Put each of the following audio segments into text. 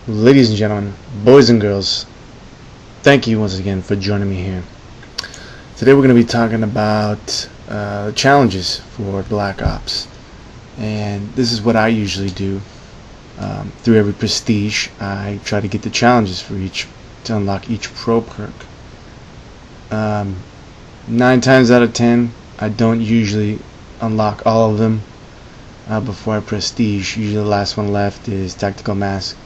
Ladies and gentlemen, boys and girls, thank you once again for joining me here. Today we're going to be talking about challenges for Black Ops. And this is what I usually do. Through every prestige, I try to get the challenges for each to unlock each pro perk. 9 times out of 10, I don't usually unlock all of them before I prestige. Usually the last one left is Tactical Mask.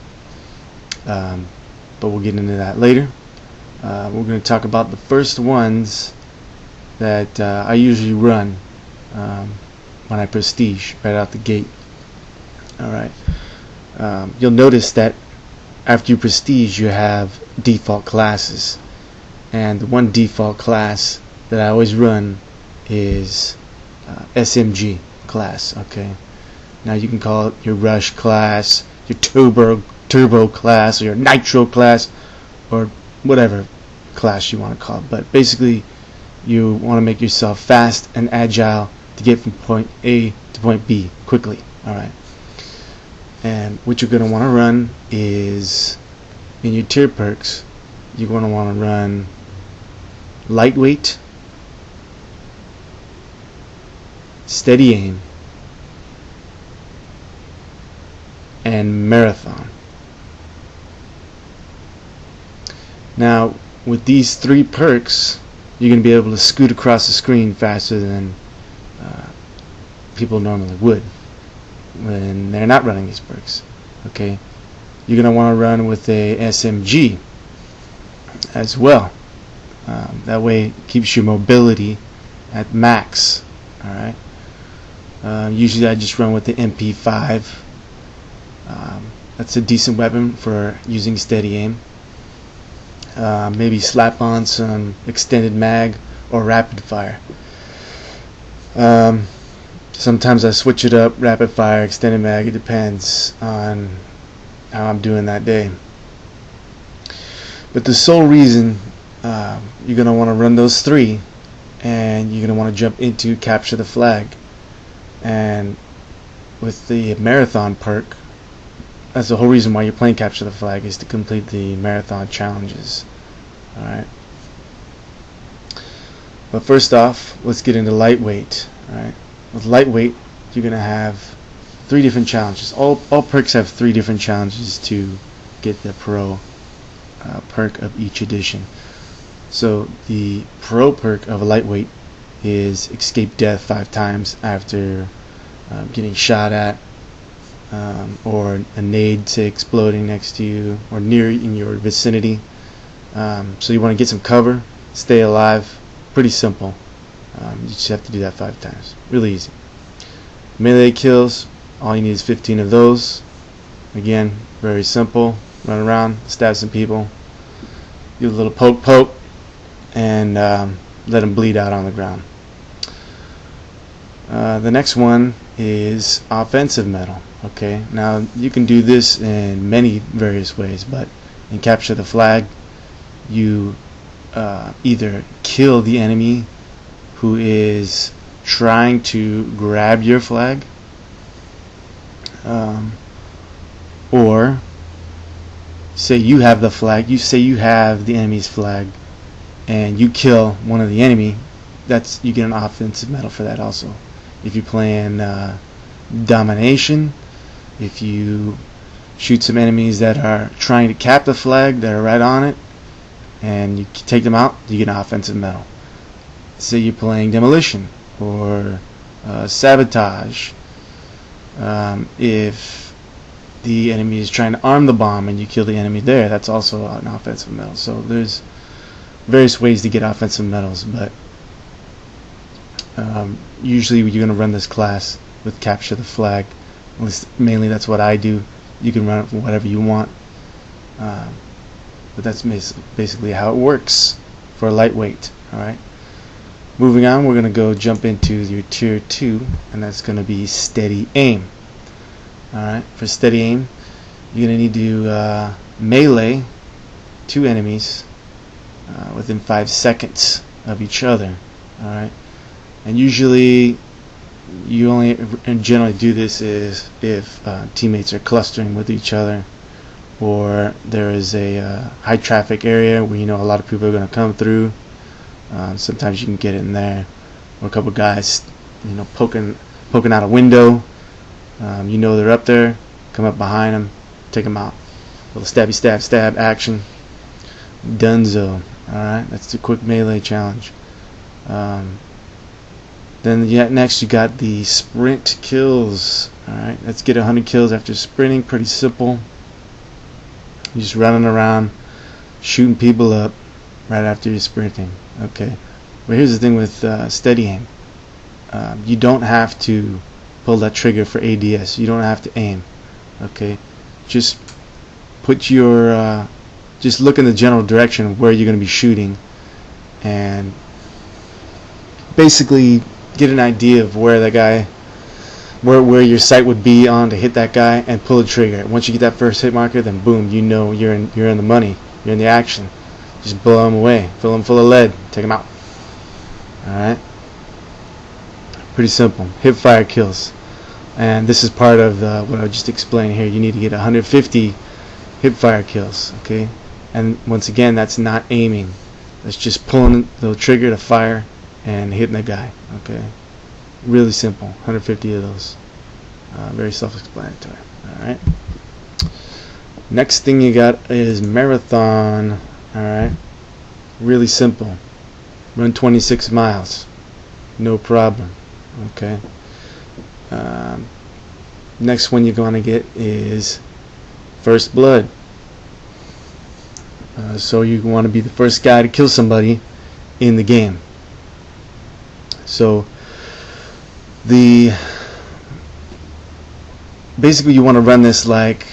But we'll get into that later. We're going to talk about the first ones that I usually run when I prestige right out the gate. Alright. You'll notice that after you prestige you have default classes, and the one default class that I always run is SMG class. Okay, now you can call it your rush class, your turbo class, or your nitro class, or whatever class you want to call it, but basically you want to make yourself fast and agile to get from point A to point B quickly. Alright, and what you're going to want to run is, in your tier perks, you're going to want to run lightweight, steady aim, and marathon. Now with these 3 perks, you're going to be able to scoot across the screen faster than people normally would when they're not running these perks. Okay, you're going to want to run with a SMG as well. That way it keeps your mobility at max. Alright, usually I just run with the MP5. That's a decent weapon for using steady aim. Maybe slap on some extended mag or rapid fire. Sometimes I switch it up, rapid fire, extended mag. It depends on how I'm doing that day. But the sole reason you're going to want to run those 3, and you're going to want to jump into capture the flag. And with the marathon perk, that's the whole reason why you're playing capture the flag, is to complete the marathon challenges. Alright, but first off, let's get into lightweight. Alright, with lightweight you're gonna have 3 different challenges. All perks have 3 different challenges to get the pro perk of each edition. So the pro perk of a lightweight is escape death 5 times after getting shot at, or a nade, say, exploding next to you or near in your vicinity. So you want to get some cover, stay alive. Pretty simple. You just have to do that 5 times. Really easy. Melee kills, all you need is 15 of those. Again, very simple. Run around, stab some people, do a little poke, and let them bleed out on the ground. The next one is offensive metal. Okay, now you can do this in many various ways, but in capture the flag, you either kill the enemy who is trying to grab your flag, or say you have the flag, you have the enemy's flag, and you kill one of the enemy. You get an offensive medal for that also. If you're playing domination, if you shoot some enemies that are trying to cap the flag, that are right on it, and you take them out, you get an offensive medal. Say you're playing demolition or sabotage. If the enemy is trying to arm the bomb and you kill the enemy there, that's also an offensive medal. So there's various ways to get offensive medals, but usually you're going to run this class with capture the flag. At least mainly that's what I do. You can run it for whatever you want, but that's basically how it works for lightweight. Alright, moving on, we're going to go jump into your tier 2, and that's going to be steady aim. Alright, for steady aim you're going to need to melee 2 enemies within 5 seconds of each other. Alright, and usually you only generally do this is if teammates are clustering with each other, or there is a high traffic area where you know a lot of people are going to come through. Sometimes you can get in there, or a couple guys, you know, poking out a window. You know they're up there. Come up behind them, take them out. A little stabby stab action. Dunzo. Alright, that's the quick melee challenge. Then next you got the sprint kills. Alright, let's get 100 kills after sprinting. Pretty simple. You're just running around, shooting people up right after you're sprinting. Okay, but here's the thing with steady aim. You don't have to pull that trigger for ADS. You don't have to aim. Okay, just put your just look in the general direction of where you're going to be shooting, and basically get an idea of where that guy, where your sight would be on to hit that guy, and pull the trigger. Once you get that first hit marker, then boom, you know you're in the money. You're in the action. Just blow them away. Fill them full of lead. Take them out. Alright? Pretty simple. Hip fire kills. And this is part of what I just explained here. You need to get 150 hip fire kills. Okay? And once again, that's not aiming. That's just pulling the trigger to fire and hitting the guy. Okay? Really simple. 150 of those. Very self-explanatory. Alright? Next thing you got is marathon. Alright? Really simple. Run 26 miles. No problem. Okay? Next one you're going to get is first blood. So you want to be the first guy to kill somebody in the game. So basically you want to run this like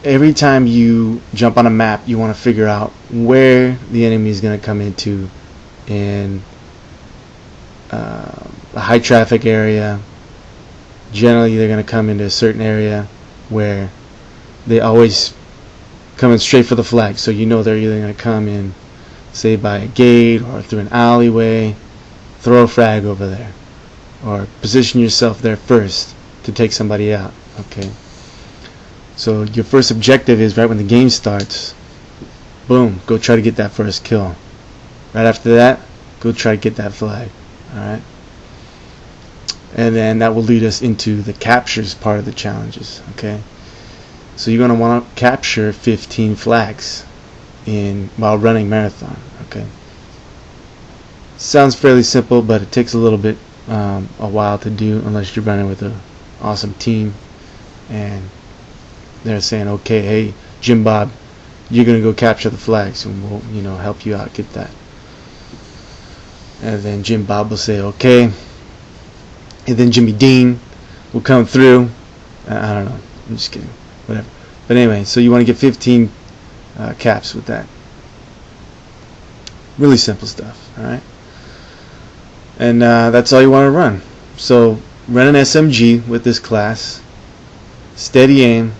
every time you jump on a map, you want to figure out where the enemy is going to come into in a high traffic area. Generally they're going to come into a certain area where they always coming straight for the flag, so you know they're either going to come in, say, by a gate or through an alleyway. Throw a frag over there, or position yourself there first to take somebody out. Okay, so your first objective is right when the game starts, boom, go try to get that first kill. Right after that, go try to get that flag. Alright, and then that will lead us into the captures part of the challenges. Okay, so you're going to want to capture 15 flags while running marathon. Okay, sounds fairly simple, but it takes a little bit a while to do unless you're running with an awesome team and they're saying, okay, hey Jim Bob, you're going to go capture the flags and we'll, you know, help you out get that. And then Jim Bob will say okay, and then Jimmy Dean will come through. I don't know, I'm just kidding, whatever. But anyway, so you want to get 15 caps with that. Really simple stuff. Alright, and that's all you want to run. So run an SMG with this class, steady aim,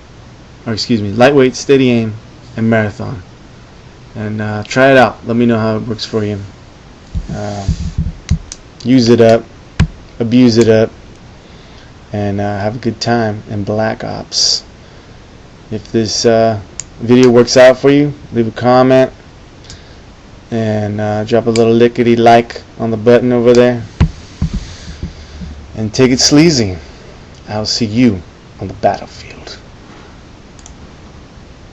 or excuse me, lightweight, steady aim, and marathon, and try it out. Let me know how it works for you. Use it up, abuse it up, and have a good time in Black Ops. If this video works out for you, leave a comment and drop a little lickety like on the button over there, and take it sleazy. I'll see you on the battlefield.